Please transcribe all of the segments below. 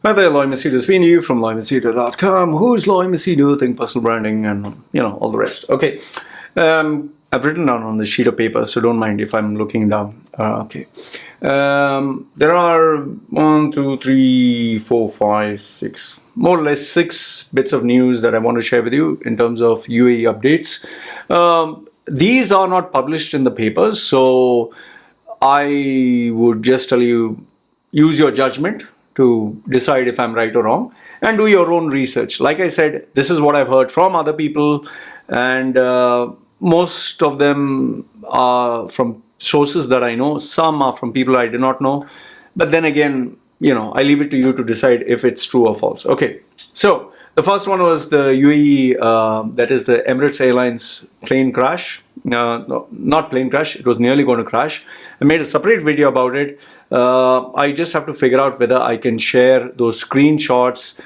Hi there, Loy Machedo speaking to you from loymachedo.com. Who's Loy Machedo? Think personal branding and, all the rest. Okay. I've written down on the sheet of paper, so don't mind if I'm looking down. Okay. There are 1, 2, 3, 4, 5, 6, more or less 6 bits of news that I want to share with you in terms of UAE updates. These are not published in the papers, so I would just tell you, use your judgment to decide if I'm right or wrong, and do your own research. Like I said, this is what I've heard from other people, and most of them are from sources that I know. Some are from people I do not know. But then again, I leave it to you to decide if it's true or false. Okay, so the first one was the UAE, that is the Emirates Airlines plane crash. No, not plane crash, it was nearly going to crash. I made a separate video about it. I just have to figure out whether I can share those screenshots.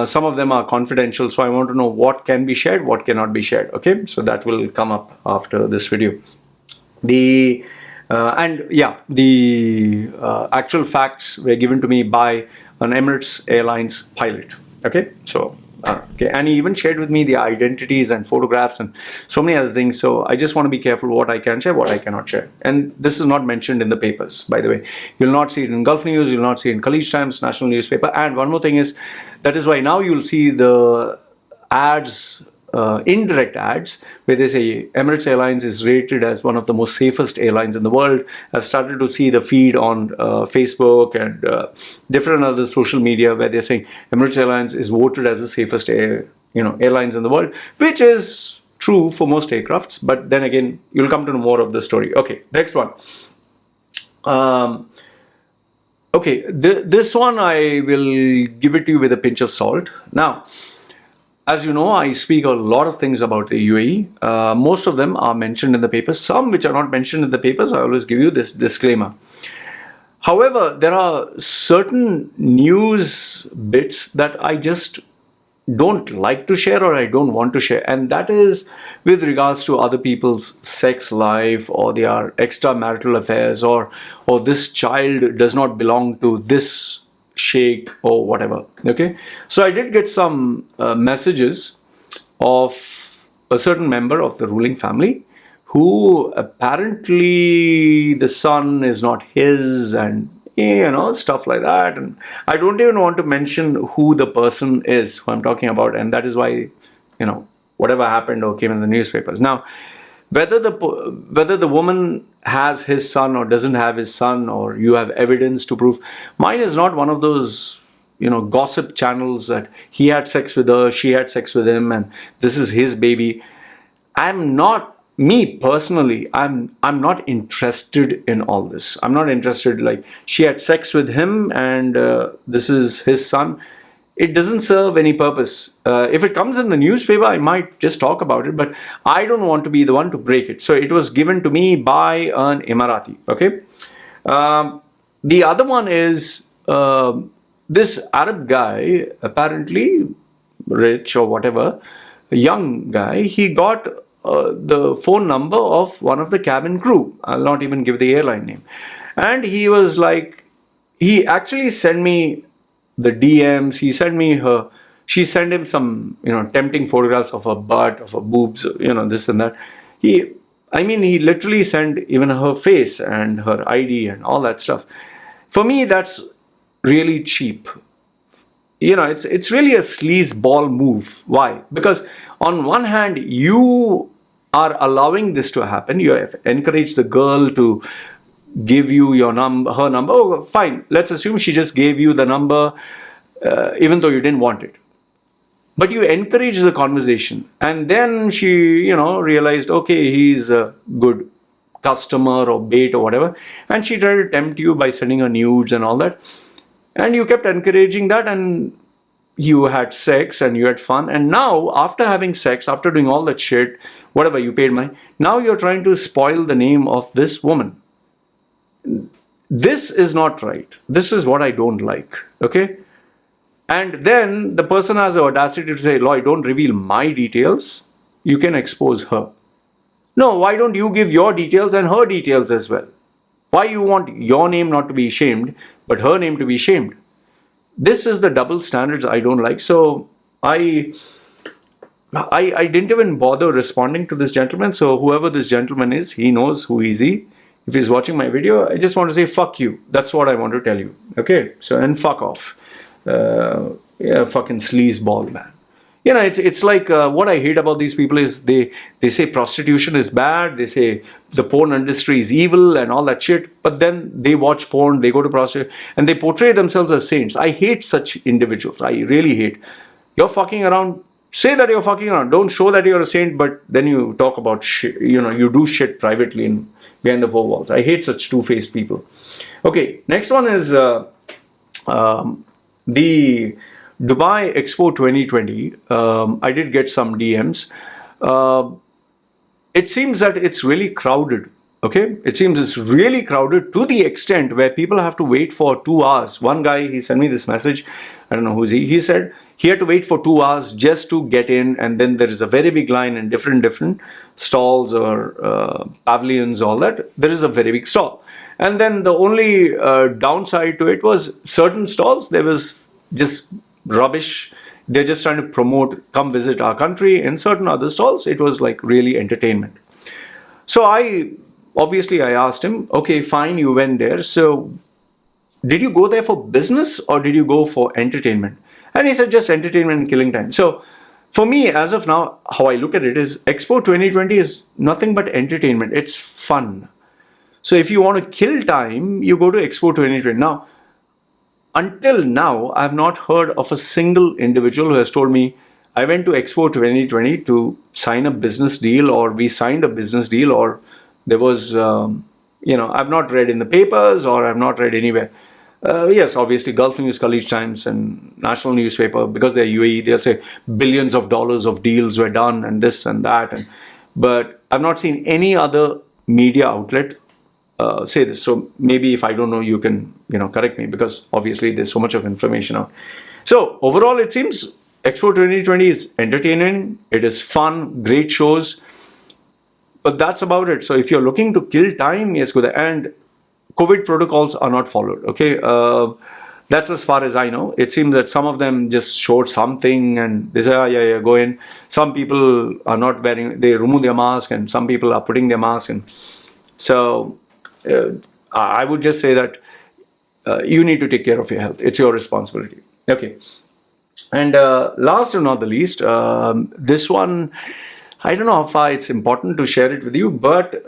Some of them are confidential, so I want to know what can be shared, what cannot be shared. Okay, so that will come up after this video. The actual facts were given to me by an Emirates Airlines pilot. Okay, so and he even shared with me the identities and photographs and so many other things. So I just want to be careful what I can share, what I cannot share. And this is not mentioned in the papers, by the way. You'll not see it in Gulf News, you'll not see it in Khalij Times, national newspaper. And one more thing is, that is why now you'll see the ads, indirect ads, where they say Emirates Airlines is rated as one of the most safest airlines in the world. I've started to see the feed on Facebook and different other social media where they're saying Emirates Airlines is voted as the safest airlines in the world, which is true for most aircrafts. But then again, you'll come to know more of the story. Okay, next one. Okay, this one I will give it to you with a pinch of salt. Now, as you know, I speak a lot of things about the UAE. Most of them are mentioned in the papers. Some which are not mentioned in the papers, I always give you this disclaimer. However, there are certain news bits that I just don't like to share, or I don't want to share. And that is with regards to other people's sex life, or their extramarital affairs, or this child does not belong to this Sheikh or whatever. Okay, so I did get some messages of a certain member of the ruling family who apparently the son is not his, and stuff like that. And I don't even want to mention who the person is who I'm talking about, and that is why whatever happened or came in the newspapers. Now, whether the woman has his son or doesn't have his son, or you have evidence to prove, mine is not one of those gossip channels that he had sex with her, she had sex with him, and this is his baby. Me personally, I'm not interested in all this. I'm not interested, like, she had sex with him and this is his son. It doesn't serve any purpose. If it comes in the newspaper, I might just talk about it, but I don't want to be the one to break it. So it was given to me by an Emirati. Okay. The other one is this Arab guy, apparently rich or whatever, a young guy. He got the phone number of one of the cabin crew. I'll not even give the airline name. And he was like, he actually sent me the DMs. She sent him some, tempting photographs of her butt, of her boobs, this and that. He literally sent even her face and her ID and all that stuff. For me, that's really cheap. It's really a sleaze ball move. Why? Because on one hand, you are allowing this to happen. You have encouraged the girl to give you her number. Oh, fine. Let's assume she just gave you the number, even though you didn't want it. But you encourage the conversation. And then she, realized, okay, he's a good customer or bait or whatever. And she tried to tempt you by sending her nudes and all that. And you kept encouraging that, and you had sex and you had fun. And now, after having sex, after doing all that shit, whatever, you paid money, now you're trying to spoil the name of this woman. This is not right. This is what I don't like. Okay? And then the person has the audacity to say, Loy, don't reveal my details. You can expose her. No, why don't you give your details and her details as well? Why you want your name not to be shamed, but her name to be shamed? this is the double standards I don't like. So I didn't even bother responding to this gentleman. So whoever this gentleman is, he knows who is he. If he's watching my video, I just want to say fuck you. That's what I want to tell you. Okay, so and fuck off. Yeah, fucking sleaze ball, man. You know, it's like what I hate about these people is they say prostitution is bad. They say the porn industry is evil and all that shit. But then they watch porn, they go to prostitution, and they portray themselves as saints. I hate such individuals. I really hate. You're fucking around. Say that you're fucking around. Don't show that you're a saint, but then you talk about shit. You know, you do shit privately and behind the four walls. I hate such two-faced people. Okay, next one is the Dubai Expo 2020. I did get some DMs. It seems that it's really crowded. Okay, it seems it's really crowded to the extent where people have to wait for 2 hours. One guy, he sent me this message. I don't know who's he. He said he had to wait for 2 hours just to get in, and then there is a very big line in different stalls or pavilions, all that. There is a very big stall. And then the only downside to it was certain stalls, there was just rubbish. They're just trying to promote, come visit our country. In certain other stalls, it was like really entertainment. So I asked him, okay, fine, you went there. So did you go there for business or did you go for entertainment? And he said, just entertainment and killing time. So for me, as of now, how I look at it is Expo 2020 is nothing but entertainment. It's fun. So if you want to kill time, you go to Expo 2020. Now, until now, I have not heard of a single individual who has told me, I went to Expo 2020 to sign a business deal, or we signed a business deal, or there was, I've not read in the papers or I've not read anywhere. Yes, obviously, Gulf News, Khaleej Times, and national newspaper, because they're UAE, they'll say billions of dollars of deals were done and this and that. But I've not seen any other media outlet say this. So maybe if I don't know, you can, correct me, because obviously there's so much of information out. So overall, it seems Expo 2020 is entertaining. It is fun, great shows. But that's about it. So if you're looking to kill time, yes, go there. And COVID protocols are not followed. Okay, that's as far as I know. It seems that some of them just showed something and they say, oh, yeah, go in. Some people are not wearing, they remove their mask, and some people are putting their mask in. So I would just say that you need to take care of your health. It's your responsibility. Okay. And last but not the least, this one, I don't know how far it's important to share it with you, but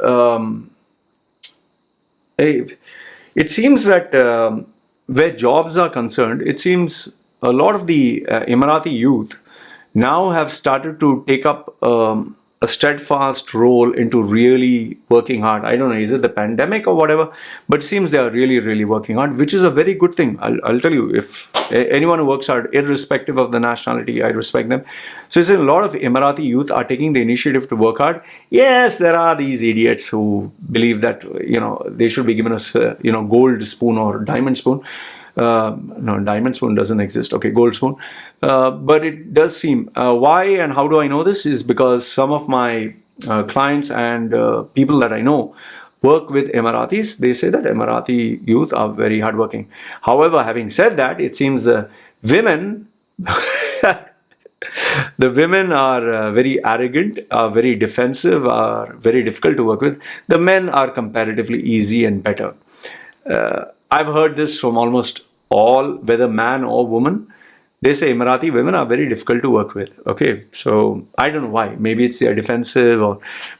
it seems that where jobs are concerned, it seems a lot of the Emirati youth now have started to take up a steadfast role into really working hard. I don't know, is it the pandemic or whatever, but it seems they are really, really working hard, which is a very good thing. I'll tell you, if anyone who works hard, irrespective of the nationality, I respect them. So it's a lot of Emirati youth are taking the initiative to work hard. Yes, there are these idiots who believe that, they should be given us, gold spoon or diamond spoon. No, diamond spoon doesn't exist. Okay, gold spoon. But it does seem. Why and how do I know this? Is because some of my clients and people that I know work with Emiratis. They say that Emirati youth are very hardworking. However, having said that, it seems the women, the women are very arrogant, are very defensive, are very difficult to work with. The men are comparatively easy and better. I've heard this from almost all, whether man or woman. They say Emirati women are very difficult to work with. Okay, so I don't know why. Maybe it's they're defensive,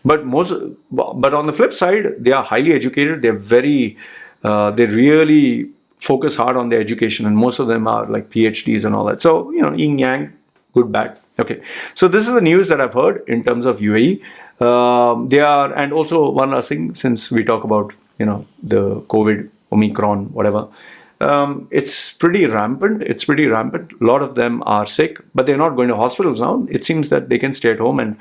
but on the flip side, they are highly educated. They're very, they really focus hard on their education, and most of them are like PhDs and all that. So yin yang, good bad. Okay, so this is the news that I've heard in terms of UAE. They are, and also one last thing, since we talk about the COVID, Omicron, whatever. It's pretty rampant. A lot of them are sick, but they're not going to hospitals now. It seems that they can stay at home, and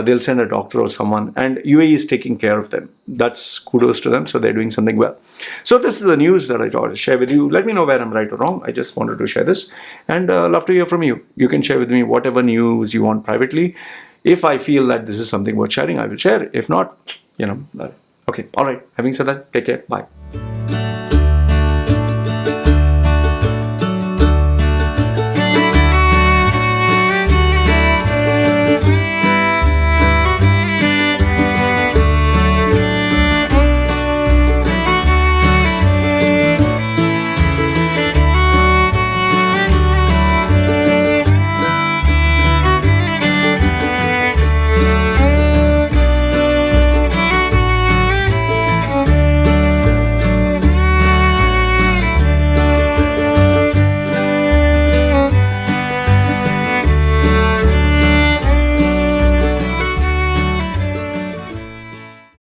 they'll send a doctor or someone, and UAE is taking care of them. That's kudos to them. So they're doing something well. So this is the news that I thought to share with you. Let me know where I'm right or wrong. I just wanted to share this, and love to hear from you. You can share with me whatever news you want privately. If I feel that this is something worth sharing, I will share. If not, okay. All right. Having said that, take care. Bye.